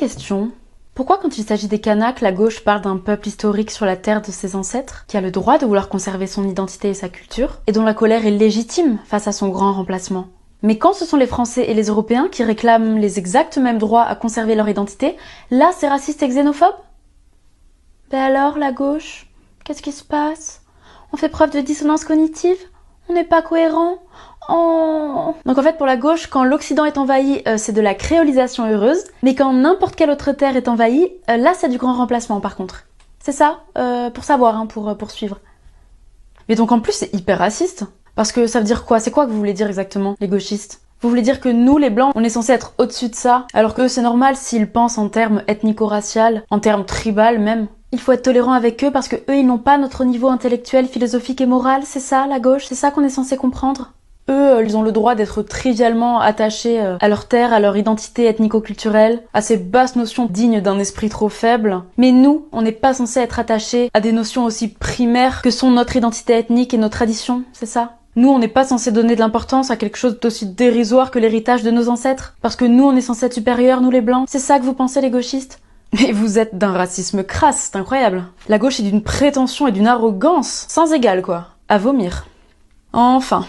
Question. Pourquoi quand il s'agit des Kanaks, la gauche parle d'un peuple historique sur la terre de ses ancêtres, qui a le droit de vouloir conserver son identité et sa culture, et dont la colère est légitime face à son grand remplacement? Mais quand ce sont les Français et les Européens qui réclament les exacts mêmes droits à conserver leur identité, là c'est raciste et xénophobe? Ben alors, la gauche, qu'est-ce qui se passe? On fait preuve de dissonance cognitive? On n'est pas cohérent? Oh. Donc en fait pour la gauche, quand l'Occident est envahi, c'est de la créolisation heureuse, mais quand n'importe quelle autre terre est envahie, là c'est du grand remplacement par contre. C'est ça, pour savoir, hein, pour poursuivre. Mais donc en plus c'est hyper raciste, parce que ça veut dire quoi? C'est quoi que vous voulez dire exactement, les gauchistes? Vous voulez dire que nous, les blancs, on est censé être au-dessus de ça, alors que c'est normal s'ils pensent en termes ethnico-racial, en termes tribal même? Il faut être tolérant avec eux parce que eux, ils n'ont pas notre niveau intellectuel, philosophique et moral, c'est ça, la gauche? C'est ça qu'on est censé comprendre? Eux, ils ont le droit d'être trivialement attachés à leur terre, à leur identité ethnico-culturelle, à ces basses notions dignes d'un esprit trop faible. Mais nous, on n'est pas censé être attachés à des notions aussi primaires que sont notre identité ethnique et nos traditions, c'est ça? Nous, on n'est pas censé donner de l'importance à quelque chose d'aussi dérisoire que l'héritage de nos ancêtres, parce que nous, on est censé être supérieurs, nous les blancs. C'est ça que vous pensez, les gauchistes? Mais vous êtes d'un racisme crasse, c'est incroyable. La gauche est d'une prétention et d'une arrogance sans égale, quoi. À vomir. Enfin...